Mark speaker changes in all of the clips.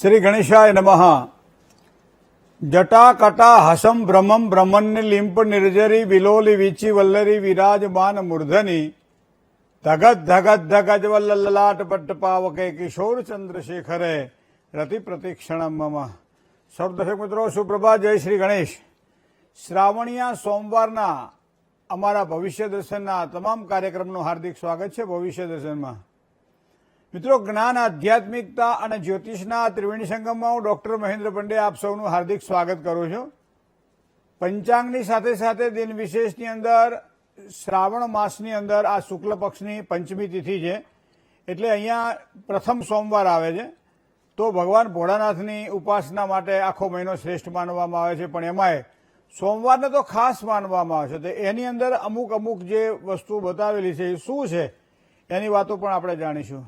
Speaker 1: શ્રી ગણેશાય નમઃ. જટાકટા હસમ ભ્રમમ બ્રહ્મણ્ય લિંપ નિર્જરી વિલોલી વિચી વલ્લરી વિરાજમાન મૂર્ધની ધગત ધગત ધગજ વલ્લલાટ પટ્ટ પાવકે કિશોર ચંદ્રશેખરે રતિ પ્રતિક્ષણમ મમ. સૌ દર્શક મિત્રો સુપ્રભાત, જય શ્રી ગણેશ. શ્રાવણીયા સોમવારના અમારા ભવિષ્ય દર્શનના તમામ કાર્યક્રમનું હાર્દિક સ્વાગત છે. ભવિષ્ય દર્શનમાં મિત્રો, જ્ઞાન, આધ્યાત્મિકતા અને જ્યોતિષના ત્રિવેણી સંગમમાં હું ડોક્ટર મહેન્દ્ર પંડે આપ સૌનું હાર્દિક સ્વાગત કરું છું. પંચાંગની સાથે સાથે દિન વિશેષની અંદર શ્રાવણ માસની અંદર આ શુક્લ પક્ષની પંચમી તિથિ છે, એટલે અહીંયા પ્રથમ સોમવાર આવે છે. તો ભગવાન ભોળાનાથની ઉપાસના માટે આખો મહિનો શ્રેષ્ઠ માનવામાં આવે છે, પણ એમાંય સોમવારને તો ખાસ માનવામાં આવે છે. તો એની અંદર અમુક જે વસ્તુઓ બતાવેલી છે એ શું છે એની વાતો પણ આપણે જાણીશું.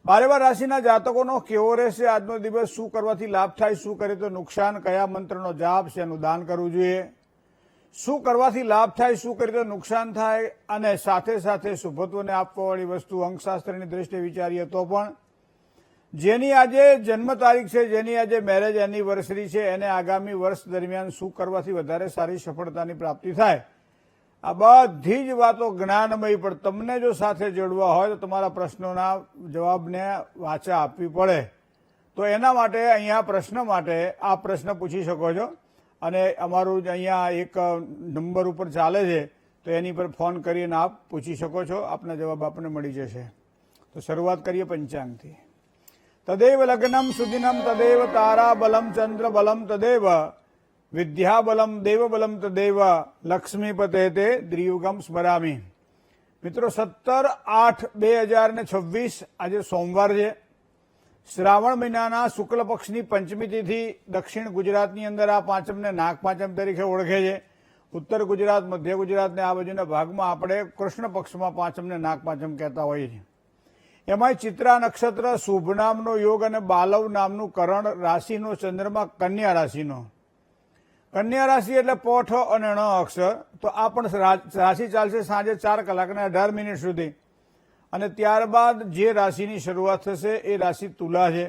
Speaker 1: 12 રાશિના જાતકોનો કેવો રહેશે આજનો દિવસ, શું કરવાથી લાભ થાય, શું કરે તો નુકસાન, કયા મંત્રનો જાપ છે એનું દાન કરવું જોઈએ, શું કરવાથી લાભ થાય, શું કરે તો નુકસાન થાય, અને સાથે સાથે શુભત્વને આપવાવાળી વસ્તુ અંકશાસ્ત્રની દ્રષ્ટિએ વિચારીએ તો પણ જેની આજે જન્મ તારીખ છે, જેની આજે મેરેજ એનિવર્સરી છે, એને આગામી વર્ષ દરમિયાન શું કરવાથી વધારે સારી સફળતાની પ્રાપ્તિ થાય, આ બધી જ વાતો જ્ઞાનમય. પણ તમને જો સાથે જોડવા હોય તો તમારા પ્રશ્નોના જવાબને વાચા આપવી પડે. તો એના માટે અહીંયા પ્રશ્ન માટે આપ પ્રશ્ન પૂછી શકો છો, અને અમારું જ અહીંયા એક નંબર ઉપર ચાલે છે, તો એની પર ફોન કરીને આપ પૂછી શકો છો. આપના જવાબ આપણને મળી જશે. તો શરૂઆત કરીએ પંચાંગથી. તદેવ લગ્નમ સુદિનમ તદેવ તારા બલમ ચંદ્ર બલમ તદેવ વિદ્યાબલમ દેવબલમ તદેવ લક્ષ્મીપતે તે દ્રિયુગમ સ્મરામી. મિત્રો, 17/8/2026 આજે સોમવાર છે. શ્રાવણ મહિનાના શુક્લ પક્ષની પંચમી તિથિ દક્ષિણ ગુજરાતની અંદર આ પાંચમને નાગ પાંચમ તરીકે ઓળખે છે. ઉત્તર ગુજરાત, મધ્ય ગુજરાતને આ બાજુના ભાગમાં આપણે કૃષ્ણ પક્ષમાં પાંચમને નાગ પાંચમ કહેતા હોઈએ છીએ. એમાંય ચિત્રા નક્ષત્ર, શુભ નામનો યોગ અને બાલવ નામનું કરણ રાશિનો ચંદ્રમા કન્યા રાશિનો. કન્યા રાશિ એટલે પોઠ અને ણ અક્ષર. તો આ પણ રાશિ ચાલશે સાંજે 4:18 સુધી, અને ત્યારબાદ જે રાશિની શરૂઆત થશે એ રાશિ તુલા છે.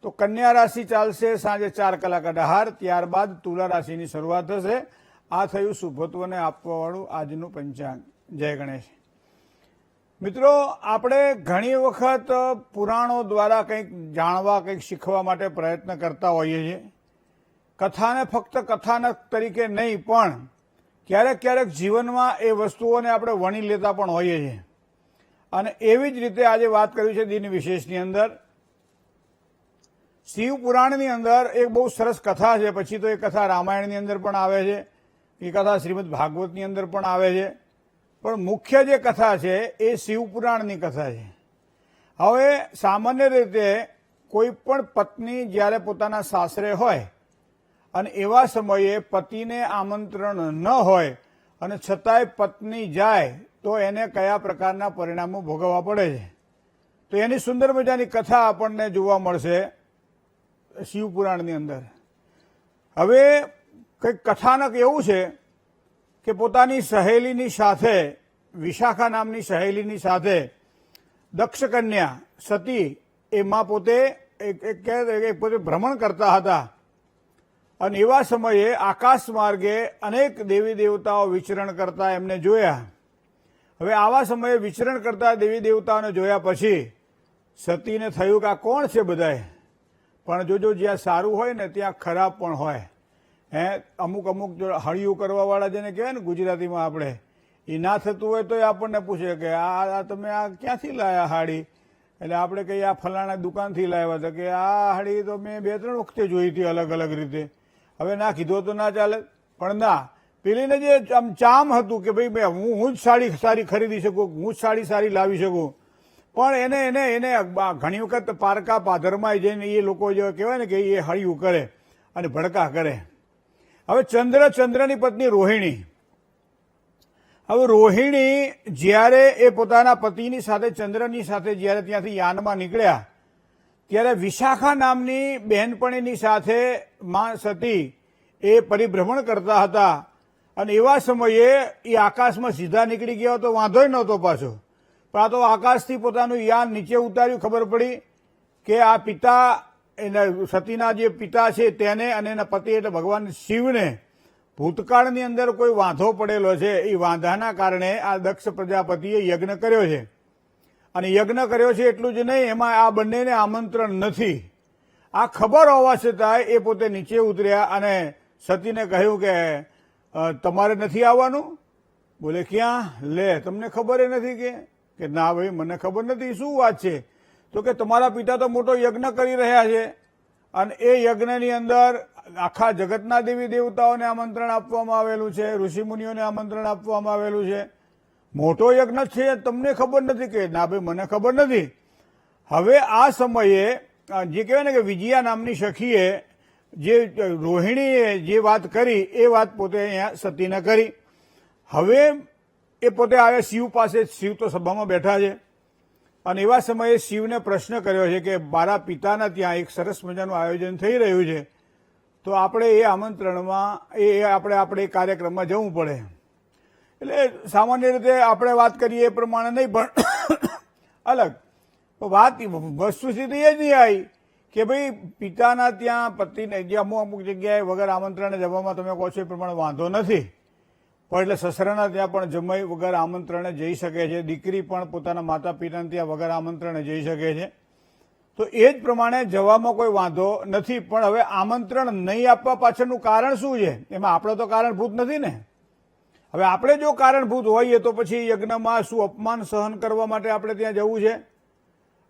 Speaker 1: તો કન્યા રાશિ ચાલશે સાંજે 4:18, ત્યારબાદ તુલા રાશિની શરૂઆત થશે. આ થયું શુભત્વને આપવાવાળું આજનું પંચાંગ. જય ગણેશ. મિત્રો, આપણે ઘણી વખત પુરાણો દ્વારા કંઈક જાણવા, કંઈક શીખવા માટે પ્રયત્ન કરતા હોઈએ છીએ. કથાને ફક્ત કથાનક તરીકે નહીં, પણ ક્યારેક ક્યારેક જીવનમાં એ વસ્તુઓને આપણે વણી લેતા પણ હોઈએ છીએ. અને એવી જ રીતે આજે વાત કરવી છે દિન વિશેષની અંદર. શિવ પુરાણની અંદર એક બહુ સરસ કથા છે. પછી તો એ કથા રામાયણની અંદર પણ આવે છે, એ કથા શ્રીમદ ભાગવતની અંદર પણ આવે છે, પણ મુખ્ય જે કથા છે એ શિવ પુરાણની કથા છે. હવે સામાન્ય રીતે કોઈ પણ પત્ની જ્યારે પોતાના સાસરે હોય અને એવા સમયે પતિને આમંત્રણ ન હોય અને છતાંય પત્ની જાય તો એને કયા પ્રકારના પરિણામો ભોગવવા પડે છે, તો એની સુંદર મજાની કથા આપણને જોવા મળશે શિવપુરાણની અંદર. હવે કંઈક કથાનક એવું છે કે પોતાની સહેલીની સાથે, વિશાખા નામની સહેલીની સાથે દક્ષ કન્યા સતી એમાં પોતે ભ્રમણ કરતા હતા. અને એવા સમયે આકાશ માર્ગે અનેક દેવી દેવતાઓ વિચરણ કરતા એમને જોયા. હવે આવા સમયે વિચરણ કરતા દેવી દેવતાઓને જોયા પછી સતીને થયું કે આ કોણ છે બધાએ. પણ જોજો, જ્યાં સારું હોય ને ત્યાં ખરાબ પણ હોય. અમુક જો હળિયું કરવાવાળા જેને કહેવાય ને ગુજરાતીમાં આપણે, એ ના થતું હોય તો આપણને પૂછે કે આ તમે આ ક્યાંથી લાયા હાડી? એટલે આપણે કહીએ આ ફલાણા દુકાનથી લાવ્યા હતા. કે આ હાડી તો મેં 2-3 વખતે જોઈ હતી અલગ અલગ રીતે. હવે ના કીધો તો ના ચાલે. પણ ના, પેલીને જે આમ ચામ હતું કે ભાઈ હું જ સાડી સારી ખરીદી શકું, હું જ સાડી સારી લાવી શકું, પણ એને ઘણી વખત પારકા પાધરમાં જઈને એ લોકો જે કહેવાય ને કે એ હળિયું કરે અને ભડકા કરે. હવે ચંદ્રની પત્ની રોહિણી. હવે રોહિણી જ્યારે એ પોતાના પતિની સાથે, ચંદ્રની સાથે જ્યારે ત્યાંથી યાનમાં નીકળ્યા, ત્યારે વિશાખા નામની બહેનપણીની સાથે માં સતી એ પરિભ્રમણ કરતા હતા. અને એવા સમયે એ આકાશમાં સીધા નીકળી ગયા તો વાંધોય નહોતો પાછો, પણ આ તો આકાશથી પોતાનું યાન નીચે ઉતાર્યું. ખબર પડી કે આ પિતા એના સતીના જે પિતા છે તેને અને એના પતિ એટલે ભગવાન શિવને ભૂતકાળની અંદર કોઈ વાંધો પડેલો છે. એ વાંધાના કારણે આ દક્ષ પ્રજાપતિએ યજ્ઞ કર્યો છે. અને યજ્ઞ કર્યો છે એટલું જ નહીં, એમાં આ બંનેને આમંત્રણ નથી. આ ખબર હોવા છતાંય એ પોતે નીચે ઉતર્યા અને સતીને કહ્યું કે તમારે નથી આવવાનું? બોલે ક્યાં? લે, તમને ખબર નથી કે ના ભાઈ મને ખબર નથી. શું વાત છે? તો કે તમારા પિતા તો મોટો યજ્ઞ કરી રહ્યા છે અને એ યજ્ઞની અંદર આખા જગતના દેવી દેવતાઓને આમંત્રણ આપવામાં આવેલું છે, ઋષિમુનિઓને આમંત્રણ આપવામાં આવેલું છે, મોટો યજ્ઞ છે, તમને ખબર નથી? કે ના ભાઈ મને ખબર નથી. હવે આ સમયે જે કહેવાય ને કે વિજયા નામની સખીએ જે રોહિણીએ જે વાત કરી એ વાત પોતે અહીંયા સતીને કરી. હવે એ પોતે આવ્યા શિવ પાસે. શિવ તો સભામાં બેઠા છે અને એવા સમયે શિવને પ્રશ્ન કર્યો છે કે મારા પિતાના ત્યાં એક સરસ મજાનું આયોજન થઈ રહ્યું છે, તો આપણે એ આમંત્રણમાં આપણે કાર્યક્રમમાં જવું પડે. એટલે સામાન્ય રીતે આપણે વાત કરીએ એ પ્રમાણે નહીં, પણ અલગ વાત વસ્તુસ્થિતિ એ જ નહીં આવી કે ભાઈ પિતાના ત્યાં પતિને જે અમુક જગ્યાએ વગર આમંત્રણે જવામાં તમે કહો છો એ પ્રમાણે વાંધો નથી, પણ એટલે સસરાના ત્યાં પણ જમાઈ વગર આમંત્રણે જઈ શકે છે, દીકરી પણ પોતાના માતા પિતાને ત્યાં વગર આમંત્રણે જઈ શકે છે. તો એ જ પ્રમાણે જવામાં કોઈ વાંધો નથી. પણ હવે આમંત્રણ નહીં આપવા પાછળનું કારણ શું છે? એમાં આપણે તો કારણભૂત નથી ને. હવે આપણે જો કારણભૂત હોઈએ તો પછી યજ્ઞમાં શું અપમાન સહન કરવા માટે આપણે ત્યાં જવું છે?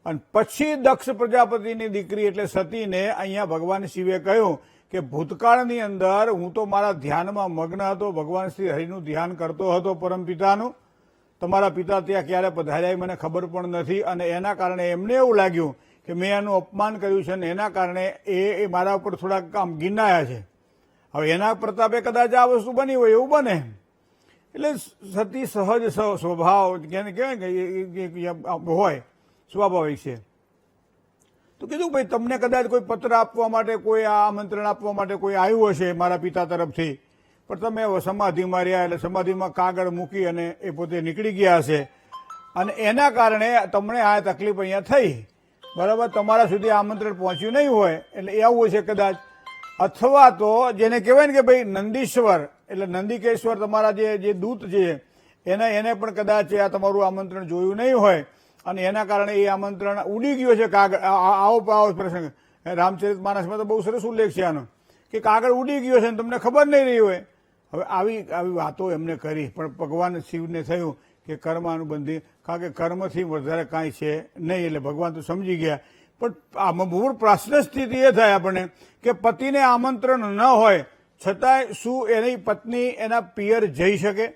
Speaker 1: અને પછી દક્ષ પ્રજાપતિની દીકરી એટલે સતીને અહીંયા ભગવાન શિવે કહ્યું કે ભૂતકાળની અંદર હું તો મારા ધ્યાનમાં મગ્ન હતો, ભગવાન શ્રી હરિનું ધ્યાન કરતો હતો, પરમ પિતાનું. તમારા પિતા ત્યાં ક્યારે પધાર્યા મને ખબર પણ નથી અને એના કારણે એમને એવું લાગ્યું કે મેં એનું અપમાન કર્યું છે અને એના કારણે એ મારા ઉપર થોડાક કામ ગિનાયા છે. હવે એના પ્રતાપે કદાચ આ વસ્તુ બની હોય એવું બને. એટલે સતી સહજ સ્વભાવ કહેવાય કે હોય, સ્વાભાવિક છે. તો કીધું ભાઈ તમને કદાચ કોઈ પત્ર આપવા માટે, કોઈ આમંત્રણ આપવા માટે કોઈ આવ્યું હશે મારા પિતા તરફથી, પણ તમે સમાધિમાં રહ્યા એટલે સમાધિમાં કાગળ મૂકી અને એ પોતે નીકળી ગયા હશે અને એના કારણે તમને આ તકલીફ અહીંયા થઈ, બરાબર. તમારા સુધી આમંત્રણ પહોંચ્યું નહીં હોય એટલે એવું હશે કદાચ. અથવા તો જેને કહેવાય ને કે ભાઈ નંદીશ્વર એટલે નંદિકેશ્વર તમારા જે દૂત છે એને પણ કદાચ આ તમારું આમંત્રણ જોયું નહીં હોય અને એના કારણે એ આમંત્રણ ઉડી ગયો છે. કાગળ આવો પ્રસંગ રામચરિત માનસમાં તો બહુ સરસ ઉલ્લેખ છે આનો કે કાગળ ઉડી ગયો છે અને તમને ખબર નહીં રહી હોય. હવે આવી વાતો એમને કરી, પણ ભગવાન શિવને થયું કે કર્માનુબંધી, કારણ કે કર્મથી વધારે કાંઈ છે નહીં, એટલે ભગવાન તો સમજી ગયા. પણ આમાં મૂળ પ્રશ્ન સ્થિતિ એ થાય આપણને કે પતિને આમંત્રણ ન હોય છતાંય શું એની પત્ની એના પિયર જઈ શકે?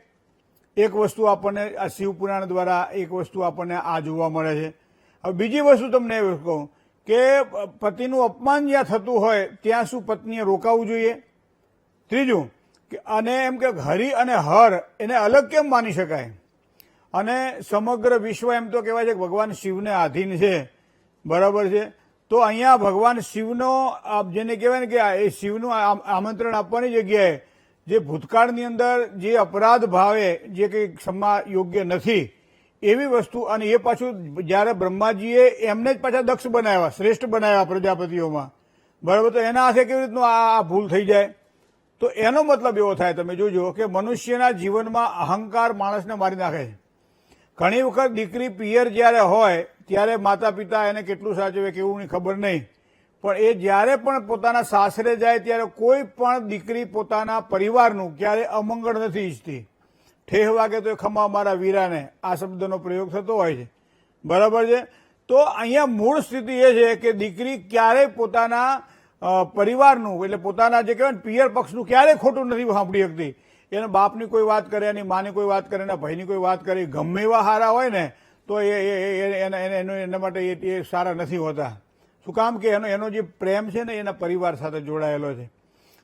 Speaker 1: એક વસ્તુ આપણને આ શિવપુરાણ દ્વારા એક વસ્તુ આપણને આ જોવા મળે છે. હવે બીજી વસ્તુ તમને એવું કહું કે પતિનું અપમાન જ્યાં થતું હોય ત્યાં શું પત્નીએ રોકાવું જોઈએ? ત્રીજું કે અને એમ કે હરિ અને હર એને અલગ કેમ માની શકાય? અને સમગ્ર વિશ્વ એમ તો કહેવાય છે કે ભગવાન શિવને આધીન છે, બરાબર છે. તો અહીંયા ભગવાન શિવનો જેને કહેવાય ને કે એ શિવનું આમંત્રણ આપવાની જગ્યાએ જે ભૂતકાળની અંદર જે અપરાધ ભાવે જે કંઈ ક્ષમા યોગ્ય નથી એવી વસ્તુ, અને એ પાછું જ્યારે બ્રહ્માજીએ એમને જ પાછા દક્ષ બનાવ્યા, શ્રેષ્ઠ બનાવ્યા પ્રજાપતિઓમાં, બરાબર. તો એના હાથે કેવી રીતનું આ ભૂલ થઈ જાય? તો એનો મતલબ એવો થાય, તમે જોજો કે મનુષ્યના જીવનમાં અહંકાર માણસને મારી નાખે છે. ઘણી વખત દીકરી પિયર જ્યારે હોય ત્યારે માતા પિતા એને કેટલું સાચવે કેવું ખબર નહીં, પણ એ જ્યારે પણ પોતાના સાસરે જાય ત્યારે કોઈ પણ દીકરી પોતાના પરિવારનું ક્યારે અમંગળ નથી ઈચ્છતી. ઠેહ વાગે તો ખમા મારા વીરાને, આ શબ્દનો પ્રયોગ થતો હોય છે, બરાબર છે. તો અહીંયા મૂળ સ્થિતિ એ છે કે દીકરી ક્યારેય પોતાના પરિવારનું એટલે પોતાના જે કહેવાય ને પિયર પક્ષનું ક્યારેય ખોટું નથી સાંભળી શકતી. એના બાપની કોઈ વાત કરે, એની માની કોઈ વાત કરે, એના ભાઈની કોઈ વાત કરે, ગમે એવા સારા હોય ને તો એના માટે એ સારા નથી હોતા. શું કામ કે એનો જે પ્રેમ છે ને એના પરિવાર સાથે જોડાયેલો છે.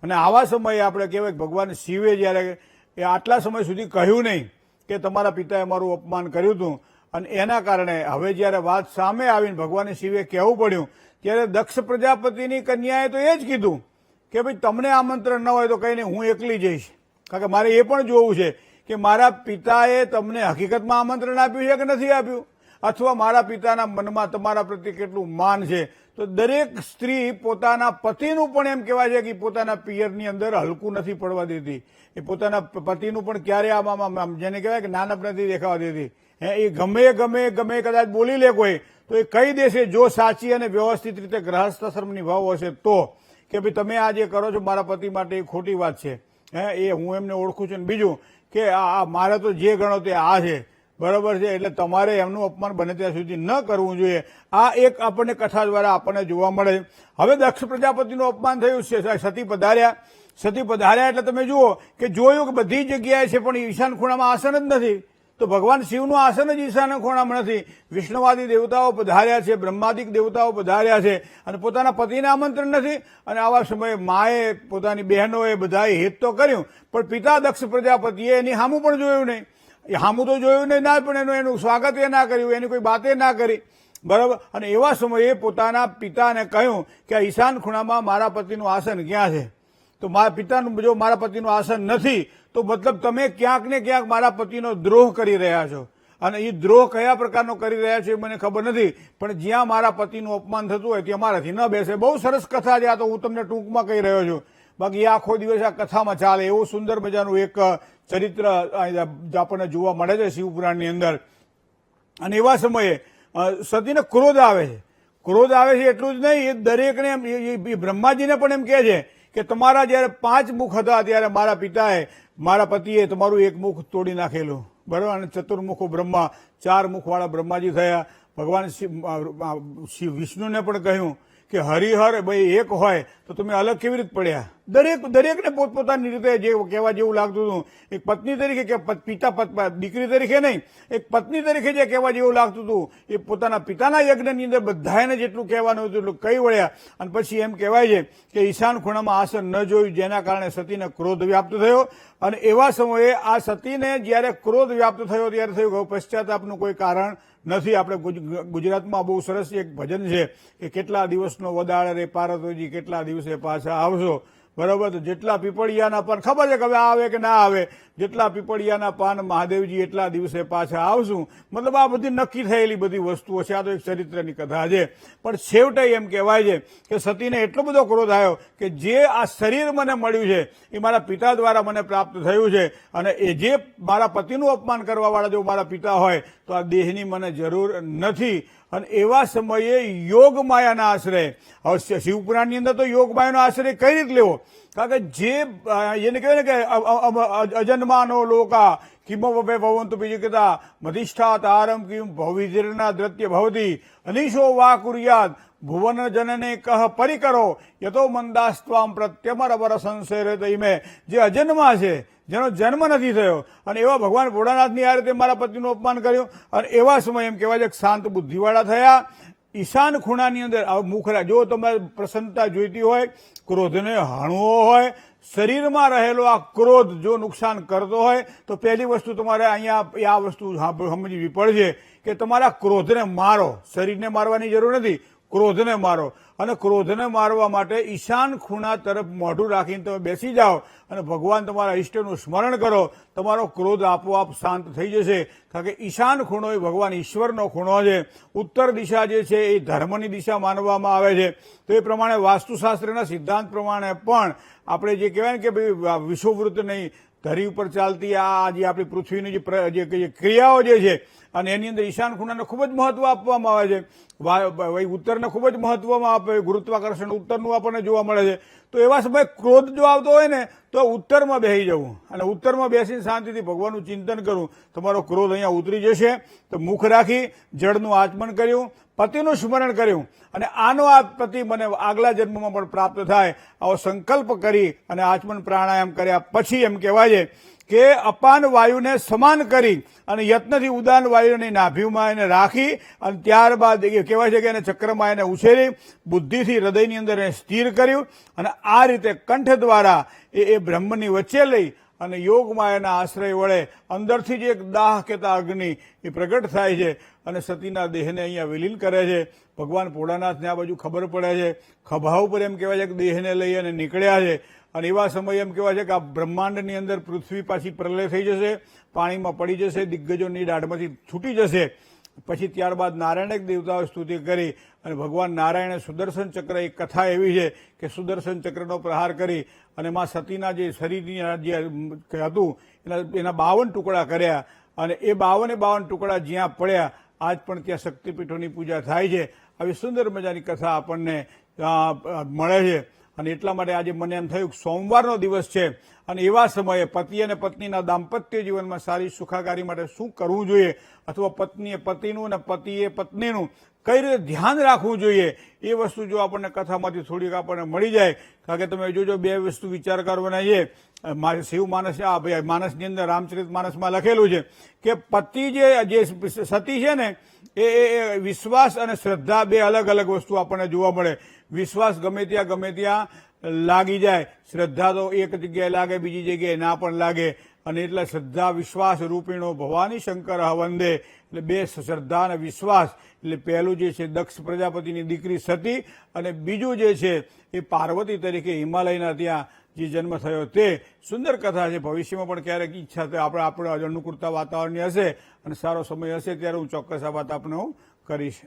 Speaker 1: અને આવા સમયે આપણે કહેવાય કે ભગવાન શિવે જ્યારે આટલા સમય સુધી કહ્યું નહીં કે તમારા પિતાએ મારું અપમાન કર્યું હતું, અને એના કારણે હવે જ્યારે વાત સામે આવીને ભગવાન શિવે કહેવું પડ્યું ત્યારે દક્ષ પ્રજાપતિની કન્યાએ તો એ જ કીધું કે ભાઈ તમને આમંત્રણ ન હોય તો કંઈ નહીં, હું એકલી જઈશ. કારણ કે મારે એ પણ જોવું છે કે મારા પિતાએ તમને હકીકતમાં આમંત્રણ આપ્યું છે કે નથી આપ્યું, અથવા મારા પિતાના મનમાં તમારા પ્રત્યે કેટલું માન છે. તો દરેક સ્ત્રી પોતાના પતિનું પણ એમ કહેવાય છે કે પોતાના પિયરની અંદર હલકું નથી પડવા દેતી. એ પોતાના પતિનું પણ ક્યારે આમ જેને કહેવાય કે નાનપ નથી દેખાવા દેતી. એ ગમે કદાચ બોલી લે કોઈ તો એ કહી દેશે, જો સાચી અને વ્યવસ્થિત રીતે ગ્રહસ્થાશ્રમ નિભાવવો હશે તો, કે ભાઈ તમે આ જે કરો છો મારા પતિ માટે એ ખોટી વાત છે. એ હું એમને ઓળખું છું. ને બીજું કે આ મારે તો જે ગણો તે આ છે, બરાબર છે, એટલે તમારે એમનું અપમાન બને ત્યાં સુધી ન કરવું જોઈએ. આ એક આપણને કથા દ્વારા આપણને જોવા મળે. હવે દક્ષ પ્રજાપતિનું અપમાન થયું છે, સતી પધાર્યા એટલે તમે જુઓ કે જોયું કે બધી જગ્યાએ છે પણ ઈશાન ખૂણામાં આસન જ નથી. તો ભગવાન શિવનું આસન જ ઈશાન ખૂણામાં નથી. વિષ્ણુવાદી દેવતાઓ પધાર્યા છે, બ્રહ્માદિક દેવતાઓ પધાર્યા છે અને પોતાના પતિને આમંત્રણ નથી. અને આવા સમયે માએ પોતાની બહેનોએ બધાએ હિત તો કર્યું, પણ પિતા દક્ષ પ્રજાપતિએ એની સામું પણ જોયું નહીં. એ સામું તો જોયું નહીં ના, પણ એનું સ્વાગત એ ના કર્યું, એની કોઈ બાતે ના કરી, બરાબર. અને એવા સમયે પોતાના પિતાને કહ્યું કે આ ઈશાન ખૂણામાં મારા પતિનું આસન ક્યાં છે? તો મારા પિતાનું જો મારા પતિનું આસન નથી તો મતલબ તમે ક્યાંક ને ક્યાંક મારા પતિનો દ્રોહ કરી રહ્યા છો. અને એ દ્રોહ કયા પ્રકારનો કરી રહ્યા છો એ મને ખબર નથી, પણ જ્યાં મારા પતિનું અપમાન થતું હોય ત્યાં મારાથી ન બેસે. બહુ સરસ કથા છે આ, તો હું તમને ટૂંકમાં કહી રહ્યો છું. બાકી આખો દિવસ આ કથામાં ચાલે એવું સુંદર મજાનું એક ચરિત્ર આપણને જોવા મળે છે શિવપુરાણની અંદર. અને એવા સમયે સતીને ક્રોધ આવે છે. એટલું જ નહીં, એ દરેકને એ બ્રહ્માજીને પણ એમ કહે છે કે તમારા જયારે 5 મુખ હતા ત્યારે મારા પતિએ તમારું એક મુખ તોડી નાખેલું, બરાબર. અને ચતુર્મુખો બ્રહ્મા, 4 મુખવાળા બ્રહ્માજી થયા. ભગવાન વિષ્ણુને પણ કહ્યું કે હરિહર ભાઈ એક હોય તો તમે અલગ કેવી રીતે પડ્યા? દરેકને પોતપોતાની રીતે જે કહેવા જેવું લાગતું હતું. એક પત્ની તરીકે કે પિતા દીકરી તરીકે નહીં, એક પત્ની તરીકે જે કહેવા જેવું લાગતું હતું એ પોતાના પિતાના યજ્ઞની અંદર બધાને જેટલું કહેવાનું હતું એટલું કહી વળ્યા. અને પછી એમ કહેવાય છે કે ઈશાન ખૂણામાં આસન ન જોયું, જેના કારણે સતીને ક્રોધ વ્યાપ્ત થયો. અને એવા સમયે આ સતીને જ્યારે ક્રોધ વ્યાપ્ત થયો ત્યારે થયું કે પશ્ચાતાપનું કોઈ કારણ નથી. આપણે ગુજરાતમાં બહુ સરસ એક ભજન છે કે કેટલા દિવસનો વદાળ રે પાર્વતીજી, કેટલા દિવસે પાછા આવશો, બરાબર. તો જેટલા પીપળિયાના પાન, ખબર છે કે હવે આવે કે ના આવે, જેટલા પીપળિયાના પાન મહાદેવજી એટલા દિવસે પાછા આવશું. મતલબ આ બધી નક્કી થયેલી બધી વસ્તુઓ છે. આ તો એક ચરિત્રની કથા છે. પણ છેવટે એમ કહેવાય છે કે સતીને એટલો બધો ક્રોધ આવ્યો કે જે આ શરીર મને મળ્યું છે એ મારા પિતા દ્વારા મને પ્રાપ્ત થયું છે, અને એ જે મારા પતિનું અપમાન કરવાવાળા જો મારા પિતા હોય તો આ દેહની મને જરૂર નથી. અને એવા સમયે યોગ માયાના આશ્રય, હવે શિવપુરાણની અંદર તો યોગ માયાનો આશ્રય કઈ રીતે લેવો? કારણ કે જે એને કહેવાય ને કે અજન્માનો લોકા કિમોપે ભવંતુ બીજુકતા મધિષ્ઠા તારમ કિમ ભવિર્ના દ્રત્ય ભવતી અનિશો વા કુર્યાદ ભુવન જનને કહ પરિકરો યતો મંદાસ્ત્વામ પ્રત્યમરવર સંશય તઈમે. જે અજન્મા છે, જેનો જન્મ નથી થયો, અને એવા ભગવાન ભોળાનાથની આ રીતે મારા પતિનું અપમાન કર્યું. અને એવા સમય એમ કહેવાય છે શાંત બુદ્ધિવાળા થયા. ઈશાન ખૂણાની અંદર મુખરા, જો તમારે પ્રસન્નતા જોઈતી હોય, ક્રોધને હાણવો હોય, શરીરમાં રહેલો આ ક્રોધ જો નુકસાન કરતો હોય તો પહેલી વસ્તુ તમારે અહીંયા આ વસ્તુ સમજવી પડશે કે તમારા ક્રોધને મારો. શરીરને મારવાની જરૂર નથી, ક્રોધને મારો. અને ક્રોધને મારવા માટે ઈશાન ખૂણા તરફ મોઢું રાખીને તમે બેસી જાઓ અને ભગવાન તમારા ઈષ્ટનું સ્મરણ કરો. તમારો ક્રોધ આપોઆપ શાંત થઈ જશે. કારણ કે ઈશાન ખૂણો એ ભગવાન ઈશ્વરનો ખૂણો છે. ઉત્તર દિશા જે છે એ ધર્મની દિશા માનવામાં આવે છે. તો એ પ્રમાણે વાસ્તુશાસ્ત્રના સિદ્ધાંત પ્રમાણે પણ આપણે જે કહેવાય ને કે ભાઈ વિષુવવૃત્ત નહીં, ધરી ઉપર ચાલતી આ જે આપણી પૃથ્વીની જે ક્રિયાઓ જે છે અને એની અંદર ઈશાન ખૂણાને ખૂબ જ મહત્વ આપવામાં આવે છે. ઉત્તરને ખૂબ જ મહત્વમાં આપે, ગુરુત્વાકર્ષણ ઉત્તરનું આપણને જોવા મળે છે. તો એવા સમયે ક્રોધ જો આવતો હોય ને તો ઉત્તરમાં બેસી જવું અને ઉત્તરમાં બેસીને શાંતિથી ભગવાનનું ચિંતન કરવું. તમારો ક્રોધ અહીંયા ઉતરી જશે. તો મુખ રાખી જળનું આચમન કર્યું, પતિનું સ્મરણ કર્યું, અને આનો આ પતિ મને આગલા જન્મમાં પણ પ્રાપ્ત થાય આવો સંકલ્પ કરી અને આચમન પ્રાણાયામ કર્યા પછી એમ કહેવાય છે કે અપાન વાયુને સમાન કરી અને યત્નથી ઉદાન વાયુની નાભીમાં એને રાખી અને ત્યારબાદ કહેવાય છે કે એને ચક્રમાં એને ઉછેરી બુદ્ધિથી હૃદયની અંદર એને સ્થિર કર્યું. અને આ રીતે કંઠ દ્વારા એ બ્રહ્મની વચ્ચે લઈ અને યોગ માયાના આશ્રય વડે અંદરથી જે એક દાહ કહેતા અગ્નિ એ પ્રગટ થાય છે અને સતીના દેહને અહીંયા વિલીન કરે છે. ભગવાન ભોળાનાથને આ બાજુ ખબર પડે છે. ખભા ઉપર એમ કહેવાય છે કે દેહને લઈ અને નીકળ્યા છે. અને એવા સમયે એમ કહેવાય છે કે આ બ્રહ્માંડની અંદર પૃથ્વી પાછી પ્રલય થઈ જશે, પાણીમાં પડી જશે, દિગ્ગજોની દાઢમાંથી છૂટી જશે. પછી ત્યારબાદ નારાયણ દેવતાઓ સ્તુતિ કરી અને ભગવાન નારાયણે સુદર્શન ચક્ર, એક કથા એવી છે કે સુદર્શન ચક્રનો પ્રહાર કરી અને માં સતીના જે શરીરની જે હતું એના 52 ટુકડા કર્યા અને એ 52 ટુકડા જ્યાં પડ્યા આજ પણ ત્યાં શક્તિપીઠોની પૂજા થાય છે. આવી સુંદર મજાની કથા આપણને મળે છે અને એટલા માટે આજે મને એમ થયું કે સોમવારનો દિવસ છે અને એવા સમયે પતિ અને પત્નીના દાંપત્ય જીવનમાં સારી સુખાકારી માટે શું કરવું જોઈએ અથવા પત્નીએ પતિનું અને પતિએ પત્નીનું કઈ રીતે ધ્યાન રાખવું જોઈએ એ વસ્તુ જો આપણને કથામાંથી થોડીક આપણને મળી જાય. કારણ કે તમે જોજો બે વસ્તુ વિચાર કરવાના છે. શિવ માનસ માનસની અંદર રામચરિત માનસમાં લખેલું છે કે પતિ જે સતી છે ને એ વિશ્વાસ અને શ્રદ્ધા બે અલગ અલગ વસ્તુ આપણને જોવા મળે. વિશ્વાસ ગમે ત્યાં લાગી જાય, શ્રદ્ધા તો એક જગ્યાએ લાગે બીજી જગ્યાએ ના પણ લાગે. અને એટલે શ્રદ્ધા વિશ્વાસ રૂપિણો ભવાની શંકર વંદે, એટલે બે શ્રદ્ધા અને વિશ્વાસ. એટલે પહેલું જે છે દક્ષ પ્રજાપતિની દીકરી સતી અને બીજું જે છે એ પાર્વતી તરીકે હિમાલયના ત્યાં જે જન્મ થયો તે સુંદર કથા છે. ભવિષ્યમાં પણ ક્યારેક ઈચ્છા થાય આપણે અનુકૂળતા વાતાવરણની હશે અને સારો સમય હશે ત્યારે હું ચોક્કસ આ વાત આપણે હું કરીશ.